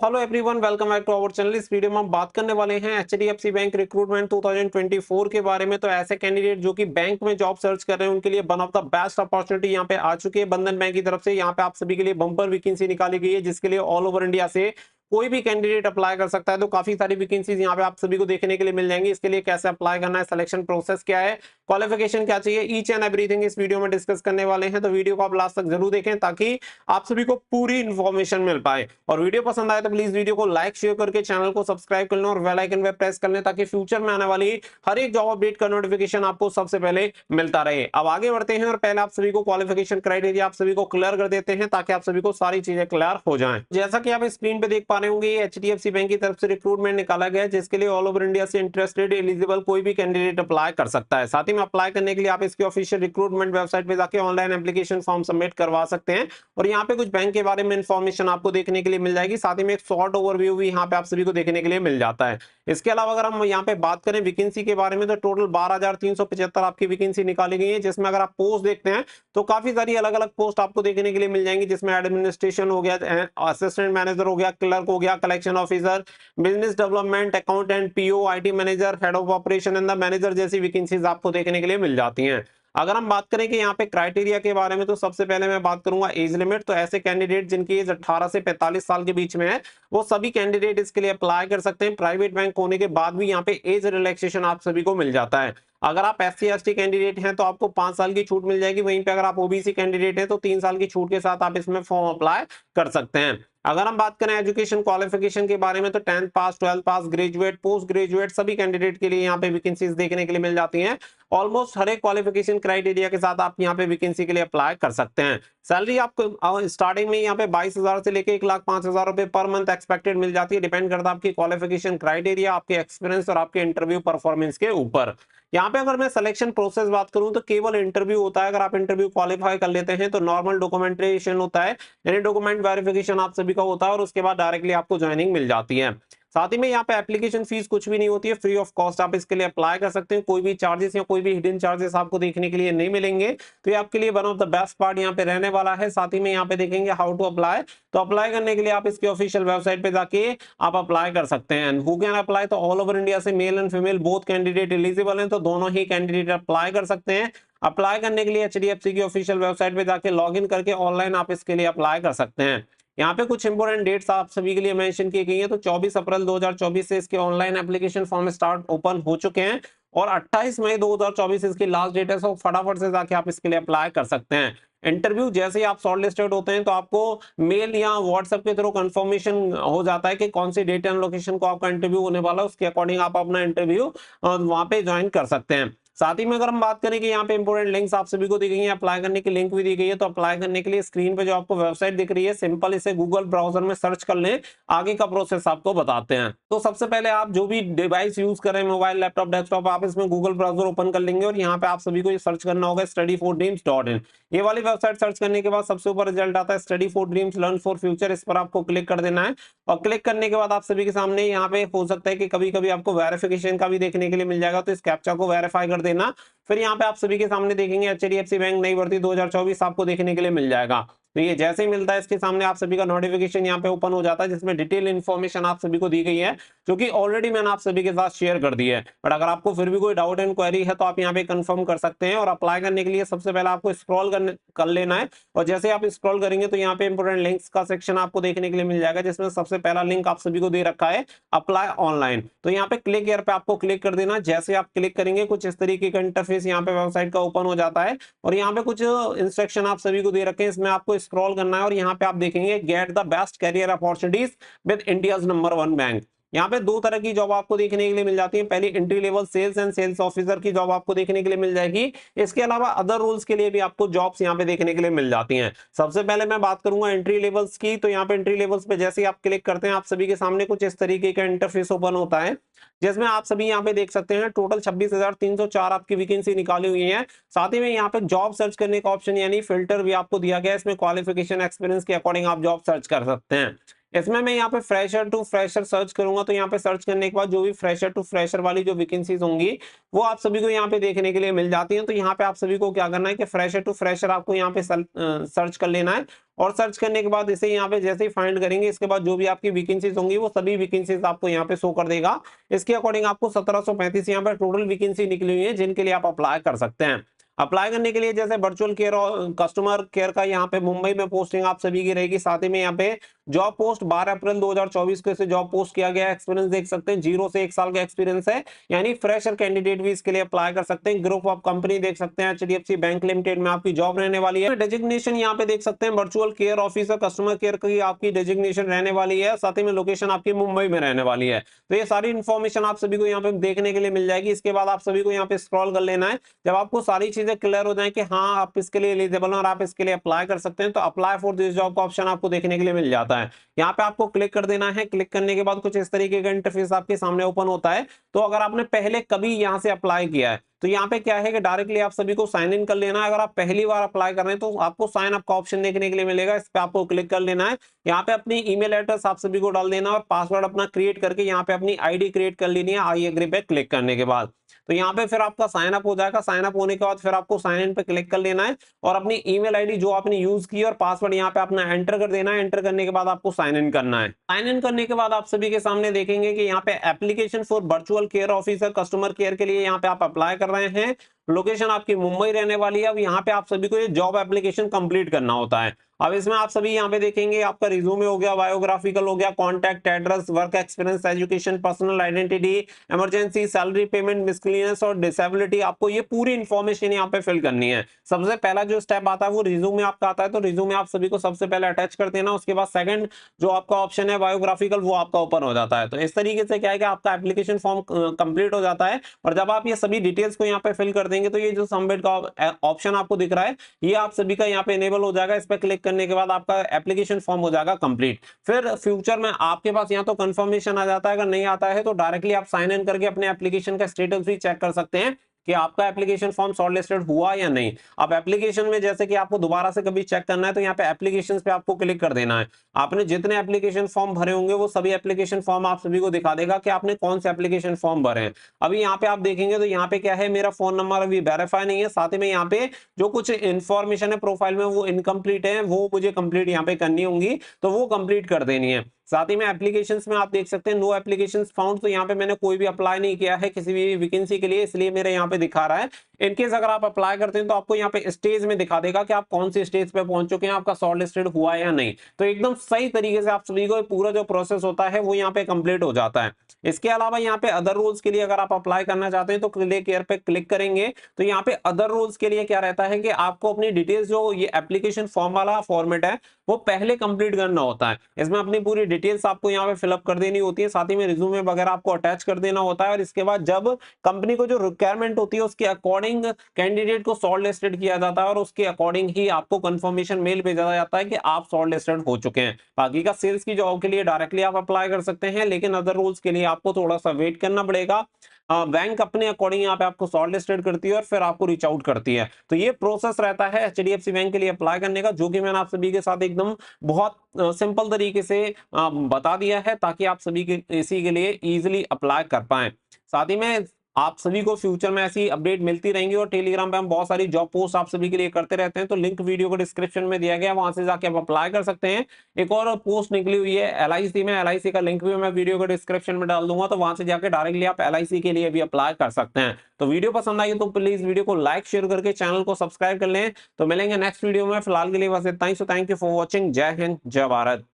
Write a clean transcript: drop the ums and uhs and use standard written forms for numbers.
Hello everyone, welcome back to our channel. इस video में हम बात करने वाले हैं एचडीएफसी बैंक रिक्रूटमेंट 2024 के बारे में। तो ऐसे कैंडिडेट जो कि बैंक में जॉब सर्च कर रहे हैं उनके लिए one of the best opportunity यहाँ पे आ चुकी है बंधन बैंक की तरफ से। यहाँ पे आप सभी के लिए बम्पर वैकेंसी निकाली गई है जिसके लिए ऑल ओवर इंडिया से कोई भी कैंडिडेट अप्लाई कर सकता है। तो काफी सारी वैकेंसीज यहाँ पे आप सभी को देखने के लिए मिल जाएंगी। इसके लिए कैसे अप्लाई करना है, सिलेक्शन प्रोसेस क्या है, क्वालिफिकेशन क्या चाहिए, ईच एंड एवरीथिंग इस वीडियो में डिस्कस करने वाले हैं। तो वीडियो को आप लास्ट तक जरूर देखें ताकि आप सभी को पूरी इंफॉर्मेशन मिल पाए। और वीडियो पसंद आए तो प्लीज वीडियो को लाइक शेयर करके चैनल को सब्सक्राइब कर लें और बेल आइकन पे प्रेस कर लें ताकि फ्यूचर में आने वाली हर एक जॉब अपडेट का नोटिफिकेशन आपको सबसे पहले मिलता रहे। अब आगे बढ़ते हैं और पहले आप सभी को क्वालिफिकेशन क्राइटेरिया आप सभी को क्लियर कर देते हैं ताकि आप सभी को सारी चीजें क्लियर हो जाएं। जैसा कि आप स्क्रीन पे देख पा रहे होंगे, ये एचडीएफसी बैंक की तरफ से रिक्रूटमेंट निकाला गया है जिसके लिए ऑल ओवर इंडिया से इंटरेस्टेड एलिजिबल कोई भी कैंडिडेट अप्लाई कर सकता है। साथ ही में अप्लाई करने के लिए आप इसके ऑफिशियल रिक्रूटमेंट वेबसाइट पे जाके ऑनलाइन एप्लीकेशन फॉर्म सबमिट करवा सकते हैं और यहाँ पे कुछ बैंक के बारे में इंफॉर्मेशन आपको देखने के लिए मिल जाएगी। साथ ही में एक शॉर्ट ओवरव्यू भी यहाँ पे आप सभी को देखने के लिए मिल जाता है। इसके अलावा अगर हम यहाँ पे बात करें वैकेंसी के बारे में तो टोटल 12,375 आपकी वैकेंसी निकाली गई है, जिसमें अगर आप पोस्ट देखते हैं तो काफी सारी अलग अलग पोस्ट आपको देखने के लिए मिल जाएंगी, जिसमें एडमिनिस्ट्रेशन हो गया, असिस्टेंट मैनेजर हो गया, क्लर्क हो गया, collection officer, business development, accountant, PO, IT manager, head of operation and the manager जैसी वैकेंसीज आपको देखने के लिए मिल जाती हैं। अगर हम बात करें कि यहाँ पे क्राइटेरिया के बारे में तो सबसे पहले मैं बात करूंगा एज लिमिट। तो ऐसे कैंडिडेट जिनकी एज 18 से 45 साल के बीच में है वो सभी कैंडिडेट इसके लिए अप्लाई कर सकते हैं। प्राइवेट बैंक होने के बाद भी यहाँ पे एज रिलैक्सेशन आप सभी को मिल जाता है। अगर आप एससी एसटी कैंडिडेट हैं तो आपको 5 साल की छूट मिल जाएगी। वहीं पे अगर आप ओबीसी कैंडिडेट हैं तो 3 साल की छूट के साथ आप इसमें फॉर्म अप्लाई कर सकते हैं। अगर हम बात करें एजुकेशन क्वालिफिकेशन के बारे में तो 10th पास, 12th पास, ग्रेजुएट, पोस्ट ग्रेजुएट सभी कैंडिडेट के लिए यहाँ पे वैकेंसीज देखने के लिए मिल जाती हैं। ऑलमोस्ट हर एक क्वालिफिकेशन क्राइटेरिया के साथ आप यहाँ पे वैकेंसी के लिए अप्लाई कर सकते हैं। सैलरी आपको स्टार्टिंग में यहाँ पे 22,000 से लेके 1,05,000 रुपए पर मंथ एक्सपेक्टेड मिल जाती है। डिपेंड करता है आपकी क्वालिफिकेशन क्राइटेरिया, आपके एक्सपीरियंस और आपके इंटरव्यू परफॉर्मेंस के ऊपर। यहाँ पे अगर मैं सिलेक्शन प्रोसेस बात करूं तो केवल इंटरव्यू होता है। अगर आप इंटरव्यू क्वालिफाई कर लेते हैं तो नॉर्मल डॉक्यूमेंटेशन होता है, यानी डॉक्यूमेंट वेरिफिकेशन आप सभी का होता है और उसके बाद डायरेक्टली आपको ज्वाइनिंग मिल जाती है। साथ ही में यहाँ पे एप्लीकेशन फीस कुछ भी नहीं होती है, फ्री ऑफ कॉस्ट आप इसके लिए अप्लाई कर सकते हैं। कोई भी चार्जेस या कोई भी हिडन चार्जेस आपको देखने के लिए नहीं मिलेंगे। तो ये आपके लिए one of the best part यहाँ पे रहने वाला है। साथ ही में यहाँ पे देखेंगे हाउ टू अप्लाई। तो अप्लाई करने के लिए आप इसके ऑफिशियल वेबसाइट पे जाके आप अप्लाई कर सकते हैं। हु कैन अप्लाई, तो ऑल ओवर इंडिया से male and female both candidate eligible हैं, तो दोनों ही कैंडिडेट अप्लाई कर सकते हैं। अप्लाई करने के लिए एचडीएफसी की ऑफिशियल वेबसाइट पे जाके लॉग इन करके ऑनलाइन आप इसके लिए अप्लाई कर सकते हैं। यहाँ पे कुछ इंपोर्टेंट डेट्स आप सभी के लिए मेंशन की गई है। तो 24 अप्रैल 2024 से इसके online application form start open हो चुके हैं और 28 मई 2024 इसकी लास्ट डेट है। सो फटाफट से जाके आप इसके लिए अप्लाई कर सकते हैं। इंटरव्यू जैसे ही आप शॉर्टलिस्टेड होते हैं तो आपको मेल या व्हाट्सएप के थ्रू कंफर्मेशन हो जाता है कि कौन सी डेट एंड लोकेशन को आपका इंटरव्यू होने वाला है। उसके अकॉर्डिंग आप अपना इंटरव्यू वहां पे ज्वाइन कर सकते हैं। साथ ही में अगर हम बात करें कि यहाँ पे इंपोर्टेंट लिंक्स आप सभी को दी गई है, अप्लाई करने की लिंक भी दी गई है। तो अप्लाई करने के लिए स्क्रीन पे जो आपको वेबसाइट दिख रही है, सिंपल इसे गूगल ब्राउजर में सर्च कर लें। आगे का प्रोसेस आपको बताते हैं। तो सबसे पहले आप जो भी डिवाइस यूज करें, मोबाइल, लैपटॉप, डेस्कटॉप, आप इसमें गूगल ब्राउजर ओपन कर लेंगे और यहाँ पे आप सभी को ये सर्च करना होगा studyfordreams.in। ये वाली वेबसाइट सर्च करने के बाद सबसे ऊपर रिजल्ट आता है study for dreams learn for future. इस पर आपको क्लिक कर देना है और क्लिक करने के बाद आप सभी के सामने यहाँ पे हो सकता है कि कभी कभी आपको वेरिफिकेशन का भी देखने के लिए मिल जाएगा, तो इस कैप्चा को वेरीफाई कर देना। फिर यहाँ पे आप सभी के सामने देखेंगे एचडीएफसी बैंक नई भर्ती 2024 आपको देखने के लिए मिल जाएगा। तो ये जैसे ही मिलता है इसके सामने आप सभी का नोटिफिकेशन यहाँ पे ओपन हो जाता है जिसमें डिटेल इन्फॉर्मेशन आप सभी को दी गई है जो कि ऑलरेडी मैंने आप सभी के साथ शेयर कर दी है। बट अगर आपको फिर भी कोई डाउट एंड क्वेरी है तो आप यहाँ पे कंफर्म कर सकते हैं। और अप्लाई करने के लिए सबसे पहले आपको स्क्रॉल कर लेना है और जैसे आप स्क्रॉल करेंगे तो यहाँ पे इंपोर्टेंट लिंक्स का सेक्शन आपको देखने के लिए मिल जाएगा जिसमें सबसे पहला लिंक आप सभी को दे रखा है अप्लाई ऑनलाइन। तो यहाँ पे क्लिक हियर पे आपको क्लिक कर देना। जैसे आप क्लिक करेंगे कुछ इस तरीके का इंटरफेस यहाँ पे वेबसाइट का ओपन हो जाता है और यहाँ पे कुछ इंस्ट्रक्शन आप सभी को दे रखे हैं, इसमें आपको स्क्रॉल करना है और यहाँ पे आप देखेंगे get the best career opportunities with India's number 1 bank. यहाँ पे दो तरह की जॉब आपको देखने के लिए मिल जाती है। पहली entry level sales and sales officer की जॉब आपको देखने के लिए मिल जाएगी। इसके अलावा अदर रोल्स के लिए भी आपको जॉब्स यहाँ पे देखने के लिए मिल जाती हैं। सबसे पहले मैं बात करूंगा एंट्री लेवल्स की। तो यहाँ पे एंट्री लेवल्स पे जैसे ही आप क्लिक करते हैं आप सभी के सामने कुछ इस तरीके का इंटरफेस ओपन होता है जिसमें आप सभी यहाँ पे देख सकते हैं टोटल 26,304 आपकी वैकेंसी निकाली हुई है। साथ ही में यहाँ पे जॉब सर्च करने का ऑप्शन यानी फिल्टर भी आपको दिया गया है। इसमें क्वालिफिकेशन एक्सपीरियंस के अकॉर्डिंग आप जॉब सर्च कर सकते हैं। इसमें मैं यहाँ पे फ्रेशर टू फ्रेशर सर्च करूंगा, तो यहाँ पे सर्च करने के बाद जो भी फ्रेशर टू फ्रेशर वाली जो वैकेंसीज होंगी वो आप सभी को यहाँ पे देखने के लिए मिल जाती हैं। तो यहाँ पे आप सभी को क्या करना है कि फ्रेशर टू फ्रेशर आपको यहाँ पे सर्च कर लेना है, और सर्च करने के बाद इसे यहाँ पे जैसे ही फाइंड करेंगे इसके बाद जो भी आपकी वैकेंसीज होंगी वो सभी वैकेंसीज आपको यहाँ पे शो कर देगा। इसके अकॉर्डिंग आपको 1735 यहाँ पे टोटल वैकेंसी निकली हुई है जिनके लिए आप अप्लाई कर सकते हैं। अप्लाई करने के लिए जैसे वर्चुअल केयर और कस्टमर केयर का यहाँ पे मुंबई में पोस्टिंग आप सभी की रहेगी। साथ ही में यहाँ पे जॉब पोस्ट 12 अप्रैल 2024 को इसे जॉब पोस्ट किया गया है। एक्सपीरियंस देख सकते हैं 0 से 1 साल का एक्सपीरियंस है, यानी फ्रेशर कैंडिडेट भी इसके लिए अप्लाई कर सकते हैं। ग्रुप ऑफ कंपनी देख सकते हैं एचडीएफसी बैंक लिमिटेड में आपकी जॉब रहने वाली है। डेजिग्नेशन यहाँ पे देख सकते हैं virtual care officer customer care की आपकी डेजिग्नेशन रहने वाली है। साथ ही में लोकेशन आपकी मुंबई में रहने वाली है। तो ये सारी इन्फॉर्मेशन आप सभी को यहाँ पे देखने के लिए मिल जाएगी। इसके बाद आप सभी को यहाँ पे स्क्रॉल कर लेना है। जब आपको सारी चीजें क्लियर हो जाए कि हाँ आप इसके लिए एलिजिबल और आप इसके लिए अप्लाई कर सकते हैं, तो अप्लाई फॉर दिस जॉब का ऑप्शन आपको देखने के लिए मिल जाता है। यहाँ पे आपको क्लिक कर देना है। क्लिक करने के बाद कुछ इस तरीके का इंटरफेस आपके सामने ओपन होता है। तो अगर आपने पहले कभी यहाँ से अप्लाई किया है तो यहाँ पे क्या है कि डायरेक्टली आप सभी को साइन इन कर लेना है। अगर आप पहली बार अप्लाई कर रहे हैं तो आपको साइन अप का ऑप्शन देखने के लिए मिलेगा, इस पे आपको क्लिक कर लेना है। यहाँ पे अपनी ईमेल एड्रेस आप सभी को डाल देना और पासवर्ड अपना क्रिएट करके यहाँ पे अपनी आईडी क्रिएट कर लेनी है आई एग्री पे क्लिक करने के बाद। तो यहाँ पे फिर आपका साइन अप हो जाएगा। साइन अप होने के बाद फिर आपको साइन इन पे क्लिक कर लेना है और अपनी ईमेल आईडी जो आपने यूज की और पासवर्ड यहाँ पे अपना एंटर कर देना है। एंटर करने के बाद आपको साइन इन करना है। साइन इन करने के बाद आप सभी के सामने देखेंगे कि यहाँ पे application for virtual care officer customer care के लिए यहाँ पे आप अप्लाई कर रहे हैं। लोकेशन आपकी मुंबई रहने वाली है। अब यहाँ पे आप सभी को ये जॉब एप्लीकेशन कंप्लीट करना होता है। अब इसमें आप सभी यहाँ पे देखेंगे आपका रिज्यूमे हो गया, बायोग्राफिकल हो गया, contact address, work experience, education, personal identity, emergency, salary payment, miscellaneous और डिसेबिलिटी। आपको ये पूरी इंफॉर्मेशन यहाँ पे फिल करनी है। सबसे पहला जो स्टेप आता है वो रिज्यूमे आपका आता है, तो रिज्यूमे आप सभी को सबसे पहले अटैच कर देना। उसके बाद सेकंड जो आपका ऑप्शन है बायोग्राफिकल वो आपका ओपन हो जाता है। तो इस तरीके से क्या है कि आपका एप्लीकेशन फॉर्म कंप्लीट हो जाता है। और जब आप ये सभी डिटेल्स को यहाँ पे फिल कर देंगे तो ये जो सबमिट का ऑप्शन आपको दिख रहा है ये आप सभी का यहाँ पे इनेबल हो जाएगा। इस पर क्लिक करने के बाद आपका एप्लीकेशन फॉर्म हो जाएगा कंप्लीट। फिर फ्यूचर में आपके पास यहाँ तो कंफर्मेशन आ जाता है, अगर नहीं आता है तो डायरेक्टली आप साइन इन करके अपने एप्लीकेशन का स्टेटस भी चेक कर सकते हैं कि आपका एप्लीकेशन फॉर्म शॉर्टलिस्टेड हुआ या नहीं। अब एप्लीकेशन में जैसे कि आपको दोबारा से कभी चेक करना है तो यहाँ पे एप्लीकेशंस पे आपको क्लिक कर देना है। आपने जितने एप्लीकेशन फॉर्म भरे होंगे वो सभी एप्लीकेशन फॉर्म आप सभी को दिखा देगा कि आपने कौन से एप्लीकेशन फॉर्म भरे हैं। अभी यहाँ पे आप देखेंगे तो यहाँ पे क्या है, मेरा फोन नंबर अभी वेरीफाई नहीं है। साथ ही में यहाँ पे जो कुछ इन्फॉर्मेशन है प्रोफाइल में वो इनकम्प्लीट है, वो मुझे कंप्लीट यहाँ पे करनी होंगी, तो वो कंप्लीट कर देनी है। साथ ही में एप्लीकेशंस में आप देख सकते हैं नो एप्लीकेशंस फाउंड, तो यहाँ पे मैंने कोई भी अप्लाई नहीं किया है किसी भी वैकेंसी के लिए, इसलिए मेरे यहाँ पे दिखा रहा है। इनकेस अगर आप अप्लाई करते हैं तो आपको यहाँ पे स्टेज में दिखा देगा कि आप कौन सी स्टेज पे पहुंच चुके हैं, आपका शॉर्टलिस्टेड हुआ है या नहीं। तो एकदम सही तरीके से आप सभी को पूरा जो प्रोसेस होता है वो यहाँ पे कंप्लीट हो जाता है। इसके अलावा यहाँ पे अदर रोल्स के लिए अगर आप अप्लाई करना चाहते हैं तो क्लिक हियर पे क्लिक करेंगे तो यहाँ पे अदर रोल्स के लिए क्या रहता है कि आपको अपनी डिटेल्स जो ये एप्लीकेशन फॉर्म वाला फॉर्मेट है वो पहले कंप्लीट करना होता है। इसमें अपनी पूरी डिटेल्स आपको यहाँ पे फिलअप कर देनी होती है, साथ ही में रिज्यूमे वगैरह आपको अटैच कर देना होता है। और इसके बाद जब कंपनी को जो रिक्वायरमेंट होती है उसके अकॉर्डिंग कैंडिडेट को शॉर्ट लिस्टेड किया जाता है और उसके अकॉर्डिंग ही आपको कंफर्मेशन मेल भेजा जाता है कि आप शॉर्ट लिस्टेड हो चुके हैं। बाकी का सेल्स की जॉब के लिए डायरेक्टली आप अप्लाई कर सकते हैं, लेकिन अदर रोल्स के लिए आपको थोड़ा सा वेट करना पड़ेगा। बैंक अपने अकॉर्डिंग यहाँ पे आपको शॉर्ट लिस्टेड करती है और फिर आपको रीच आउट करती है। तो ये प्रोसेस रहता है एचडीएफसी बैंक के लिए अप्लाई करने का, जो कि मैंने आप सभी के साथ एकदम बहुत सिंपल तरीके से बता दिया है ताकि आप सभी के इसी के लिए इजीली अप्लाई कर पाए। साथ ही में आप सभी को फ्यूचर में ऐसी अपडेट मिलती रहेंगी और टेलीग्राम पे हम बहुत सारी जॉब पोस्ट आप सभी के लिए करते रहते हैं, तो लिंक वीडियो को डिस्क्रिप्शन में दिया गया है, वहां से जाके आप अप्लाई कर सकते हैं। एक और पोस्ट निकली हुई है एलआईसी में, एलआईसी का लिंक भी मैं वीडियो को डिस्क्रिप्शन में डाल दूंगा, तो वहां से जाके डायरेक्टली आप एलआईसी के लिए भी अप्लाई कर सकते हैं। तो वीडियो पसंद आई तो प्लीज वीडियो को लाइक शेयर करके चैनल को सब्सक्राइब कर लें। तो मिलेंगे नेक्स्ट वीडियो में, फिलहाल के लिए बस इतना ही। So thank you for watching. जय हिंद, जय भारत।